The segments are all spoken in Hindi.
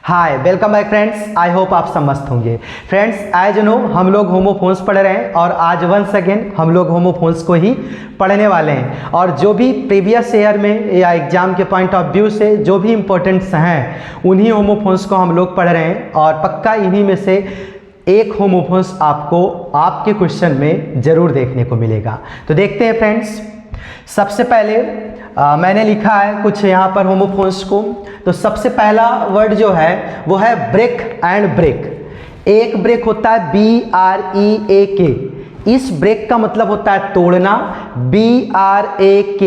Hi welcome back friends, I hope आप सब मस्त होंगे। फ्रेंड्स, एज नो हम लोग होमोफोन्स पढ़ रहे हैं और आज वंस अगेन हम लोग होमोफोन्स को ही पढ़ने वाले हैं। और जो भी प्रीवियस ईयर में या एग्जाम के पॉइंट ऑफ व्यू से जो भी इम्पोर्टेंट्स हैं उन्हीं होमोफोन्स को हम लोग पढ़ रहे हैं और पक्का इन्हीं में से एक होमोफोन्स आपको आपके क्वेश्चन में ज़रूर देखने को मिलेगा। तो देखते हैं फ्रेंड्स। सबसे पहले मैंने लिखा है कुछ यहाँ पर होमोफोन्स को। तो सबसे पहला वर्ड जो है वो है ब्रेक एंड ब्रेक। एक ब्रेक होता है BREAK। इस ब्रेक का मतलब होता है तोड़ना, BRAKE।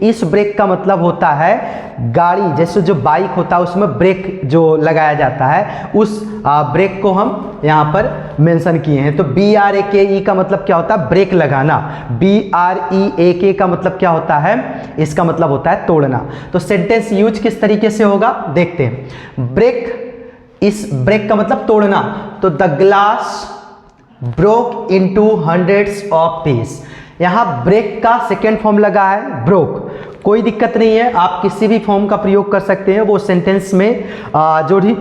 इस ब्रेक का मतलब होता है गाड़ी, जैसे जो बाइक होता है उसमें ब्रेक जो लगाया जाता है उस ब्रेक को हम यहाँ पर मेंशन किए हैं। तो BRAKE का मतलब क्या होता है? ब्रेक लगाना। BREAK का मतलब क्या होता है? इसका मतलब होता है तोड़ना। तो सेंटेंस यूज किस तरीके से होगा देखते हैं। ब्रेक, इस ब्रेक का मतलब तोड़ना। तो the glass broke into hundreds of peace. यहाँ ब्रेक का सेकेंड फॉर्म लगा है ब्रोक। कोई दिक्कत नहीं है, आप किसी भी फॉर्म का प्रयोग कर सकते हैं। वो सेंटेंस में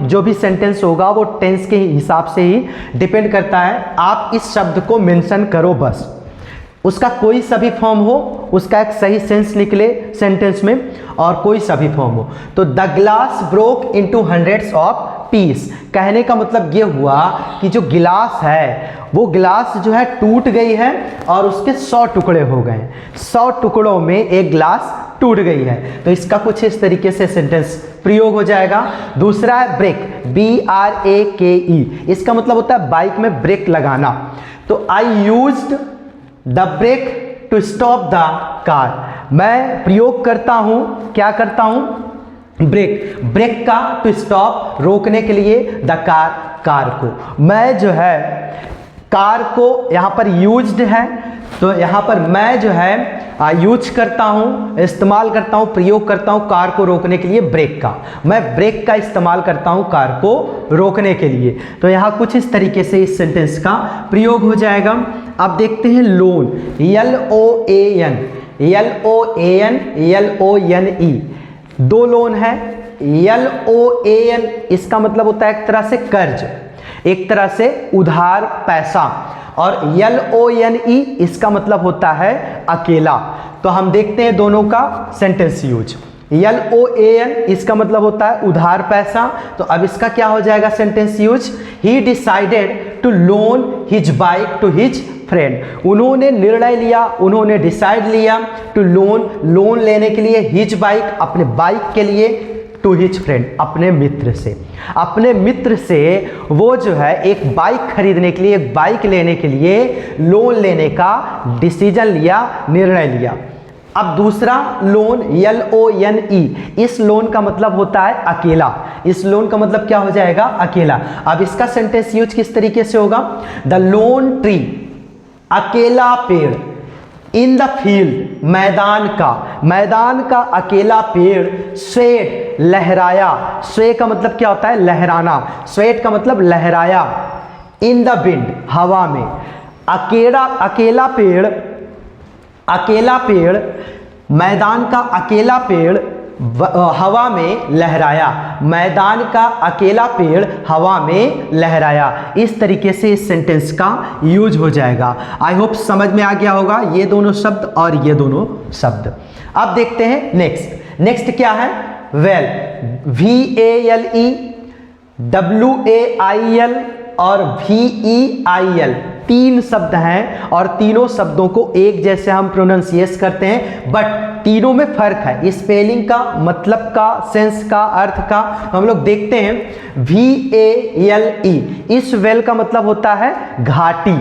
जो भी सेंटेंस होगा वो टेंस के हिसाब से ही डिपेंड करता है। आप इस शब्द को मेंशन करो बस, उसका कोई सा भी फॉर्म हो, उसका एक सही सेंस निकले सेंटेंस में, और कोई सा भी फॉर्म हो। तो the glass broke into hundreds of peace. कहने का मतलब ये हुआ कि जो गिलास है वो गिलास जो है टूट गई है और उसके 100 टुकड़े हो गए। 100 टुकड़ों में एक ग्लास टूट गई है। तो इसका कुछ इस तरीके से सेंटेंस प्रयोग हो जाएगा। दूसरा है ब्रेक, BRAKE। इसका मतलब होता है बाइक में ब्रेक लगाना। तो I used the brake to stop the car. मैं प्रयोग करता हूं, क्या करता हूं? ब्रेक, ब्रेक का टू स्टॉप, रोकने के लिए, द कार को। मैं जो है कार को यहाँ पर यूज्ड है, तो यहाँ पर मैं जो है यूज करता हूँ, इस्तेमाल करता हूँ, प्रयोग करता हूँ कार को रोकने के लिए ब्रेक का। मैं ब्रेक का इस्तेमाल करता हूँ कार को रोकने के लिए। तो यहाँ कुछ इस तरीके से इस सेंटेंस का प्रयोग हो जाएगा। अब देखते हैं लोन, LOAN। दो लोन है। LOAN इसका मतलब होता है एक तरह से कर्ज, एक तरह से उधार पैसा। और LONE इसका मतलब होता है अकेला। तो हम देखते हैं दोनों का सेंटेंस यूज। LOAN इसका मतलब होता है उधार पैसा। तो अब इसका क्या हो जाएगा sentence use? He decided to loan his bike to his friend. उन्होंने निर्णय लिया, उन्होंने डिसाइड लिया टू लोन लेने के लिए, हिज बाइक अपने बाइक के लिए, टू हिज फ्रेंड अपने मित्र से वो जो है एक बाइक खरीदने के लिए, एक बाइक लेने के लिए लोन लेने का डिसीजन लिया, निर्णय लिया। अब दूसरा लोन LONE, इस लोन का मतलब होता है अकेला। इस लोन का मतलब क्या हो जाएगा? अकेला। अब इसका सेंटेंस यूज किस तरीके से होगा? द लोन ट्री, अकेला पेड़, इन द फील्ड, मैदान का अकेला पेड़, स्वेट, लहराया। स्वेट का मतलब क्या होता है? लहराना। स्वेट का मतलब लहराया। इन द विंड, हवा में। अकेला पेड़, मैदान का अकेला पेड़ हवा में लहराया। मैदान का अकेला पेड़ हवा में लहराया। इस तरीके से इस सेंटेंस का यूज हो जाएगा। आई होप समझ में आ गया होगा ये दोनों शब्द और ये दोनों शब्द। अब देखते हैं नेक्स्ट क्या है? वेल, VALE, WAIL और VEIL, तीन शब्द हैं और तीनों शब्दों को एक जैसे हम प्रोनाउंसिएट करते हैं, बट तीनों में फर्क है स्पेलिंग का, मतलब का, सेंस का, अर्थ का। हम लोग देखते हैं VALE। इस वेल का मतलब होता है घाटी।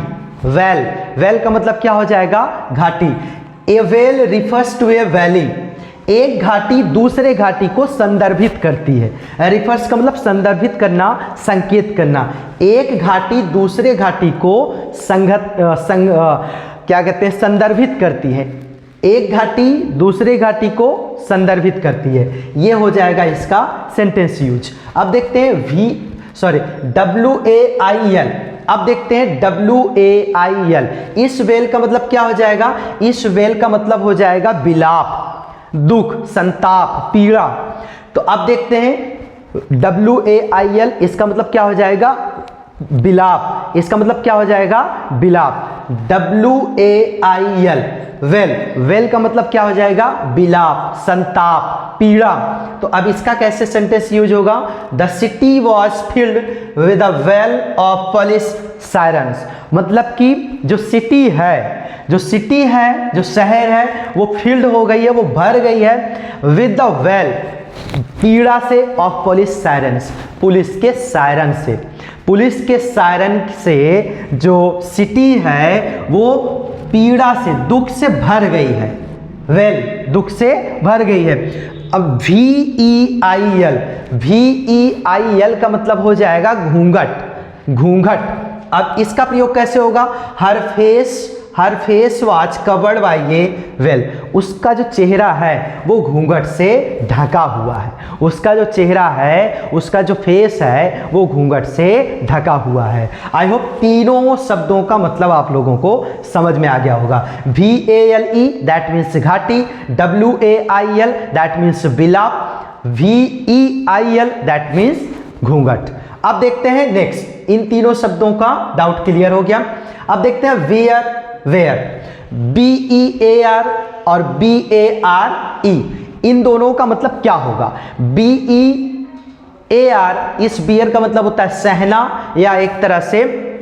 वेल का मतलब क्या हो जाएगा? घाटी। A vale refers to a valley. एक घाटी दूसरे घाटी को संदर्भित करती है। रिफर्स का मतलब संदर्भित करना, संकेत करना। एक घाटी दूसरे घाटी को क्या कहते हैं? संदर्भित करती है। एक घाटी दूसरे घाटी को संदर्भित करती है। ये हो जाएगा इसका सेंटेंस यूज। अब देखते हैं WAIL। अब देखते हैं WAIL। इस वेल का मतलब क्या हो जाएगा? इस वेल का मतलब हो जाएगा विलाप, दुख, संताप, पीड़ा। तो अब देखते हैं WAIL, इसका मतलब क्या हो जाएगा? बिलाप। इसका मतलब क्या हो जाएगा? बिलाप। WAIL, well. वेल का मतलब क्या हो जाएगा? बिलाप, संताप, पीड़ा। तो अब इसका कैसे सेंटेंस यूज होगा? The city was filled with a well of police sirens. मतलब कि जो सिटी है, जो शहर है, वो फील्ड हो गई है, वो भर गई है विद द वेल, पीड़ा से, ऑफ पुलिस सायरन्स, पुलिस के सायरन से। पुलिस के सायरन से जो सिटी है वो पीड़ा से, दुख से भर गई है। वेल, दुख से भर गई है। अब VEIL, VEIL का मतलब हो जाएगा घूंघट, घूंघट। अब इसका प्रयोग कैसे होगा? हर फेस वाच कवर्ड बाय ये वेल। उसका जो चेहरा है वो घूंघट से ढका हुआ है। उसका जो चेहरा है, उसका जो फेस है वो घूंघट से ढका हुआ है। आई होप तीनों शब्दों का मतलब आप लोगों को समझ में आ गया होगा। VALE दैट मीन्स घाटी, WAIL दैट मीन्स बिलाप, VEIL दैट मीन्स घूंघट। अब देखते हैं नेक्स्ट, इन तीनों शब्दों का डाउट क्लियर हो गया। अब देखते हैं वेयर, वेयर, BEAR और BARE, इन दोनों का मतलब क्या होगा? BEAR, इस बियर का मतलब होता है सहना या एक तरह से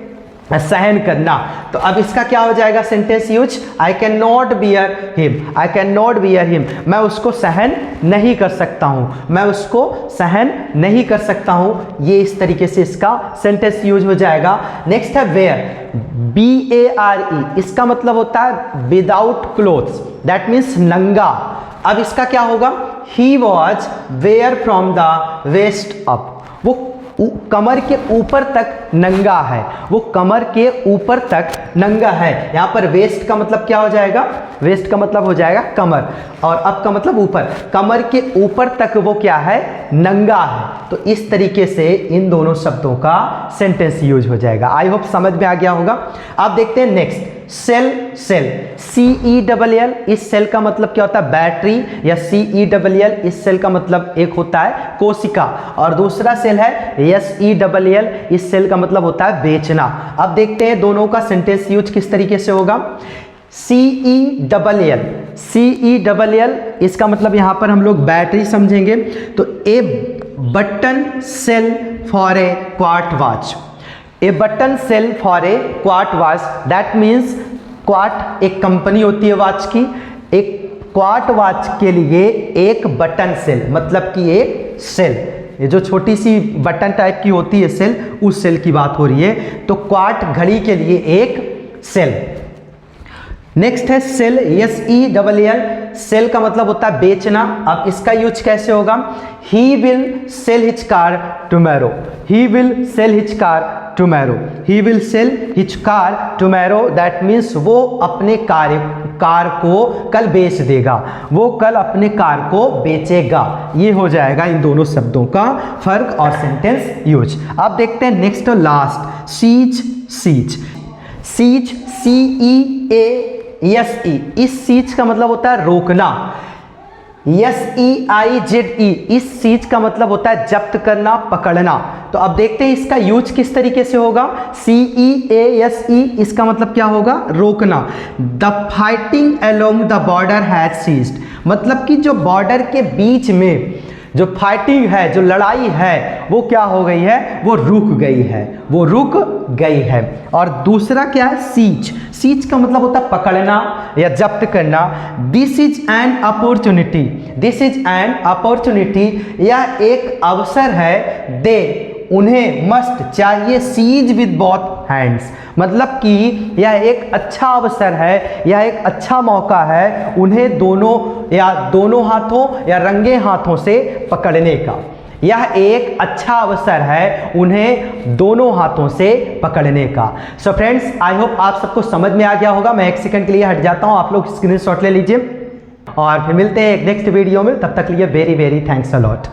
सहन करना। तो अब इसका क्या हो जाएगा sentence use? I can not bear him, I can not bear him, मैं उसको सहन नहीं कर सकता हूं, मैं उसको सहन नहीं कर सकता हूं। ये इस तरीके से इसका सेंटेंस यूज हो जाएगा। नेक्स्ट है वेयर, BARE, इसका मतलब होता है विदाउट क्लोथ्स, दैट मीन्स नंगा। अब इसका क्या होगा? He was where from the waist up, वो कमर के ऊपर तक नंगा है, वो कमर के ऊपर तक नंगा है। यहां पर वेस्ट का मतलब क्या हो जाएगा? वेस्ट का मतलब हो जाएगा कमर, और अप का मतलब ऊपर। कमर के ऊपर तक वो क्या है? नंगा है। तो इस तरीके से इन दोनों शब्दों का सेंटेंस यूज हो जाएगा। आई होप समझ में आ गया होगा। अब देखते हैं नेक्स्ट, सेल, सेल, CELL, इस सेल का मतलब क्या होता है? बैटरी, या CELL, इस सेल का मतलब एक होता है कोशिका, और दूसरा सेल है SELL, इस सेल का मतलब होता है बेचना। अब देखते हैं दोनों का सेंटेंस यूज किस तरीके से होगा। CELL, इसका मतलब यहां पर हम लोग बैटरी समझेंगे। तो a button cell for a quartz watch, a button cell for a quartz watch, that means quartz एक कंपनी होती है वॉच की, एक क्वार्ट वॉच के लिए एक बटन सेल, मतलब कि एक सेल, ये जो छोटी सी बटन टाइप की होती है सेल, उस सेल की बात हो रही है। तो क्वार्ट घड़ी के लिए एक सेल। नेक्स्ट है सेल, SELL, सेल का मतलब होता है बेचना। अब इसका यूज कैसे होगा? He will sell his car tomorrow, he will sell his car tomorrow, he will sell his car tomorrow, that means वो अपने कार को कल बेच देगा, वो कल अपने कार को बेचेगा। ये हो जाएगा इन दोनों शब्दों का फर्क और सेंटेंस यूज। अब देखते हैं नेक्स्ट और last, cease, cease, cease, CEASE, इस सीज का मतलब होता है रोकना। SEIZE, इस चीज का मतलब होता है जब्त करना, पकड़ना। तो अब देखते हैं इसका यूज किस तरीके से होगा। CEASE, इसका मतलब क्या होगा? रोकना। The fighting along the border has ceased, मतलब कि जो बॉर्डर के बीच में जो फाइटिंग है, जो लड़ाई है, वो क्या हो गई है? वो रुक गई है, वो रुक गई है। और दूसरा क्या है? सीज, सीज का मतलब होता है पकड़ना या जब्त करना। This is an opportunity, this is an opportunity, यह एक अवसर है। दे, उन्हें, मस्ट, चाहिए, सीज विद बोथ हैंड्स, मतलब कि यह एक अच्छा अवसर है, यह एक अच्छा मौका है उन्हें दोनों या दोनों हाथों या रंगे हाथों से पकड़ने का। यह एक अच्छा अवसर है उन्हें दोनों हाथों से पकड़ने का। सो फ्रेंड्स, आई होप आप सबको समझ में आ गया होगा। मैं एक सेकंड के लिए हट जाता हूं, आप लोग स्क्रीनशॉट ले लीजिए और फिर मिलते हैं एक नेक्स्ट वीडियो में। तब तक के लिए very very thanks a lot.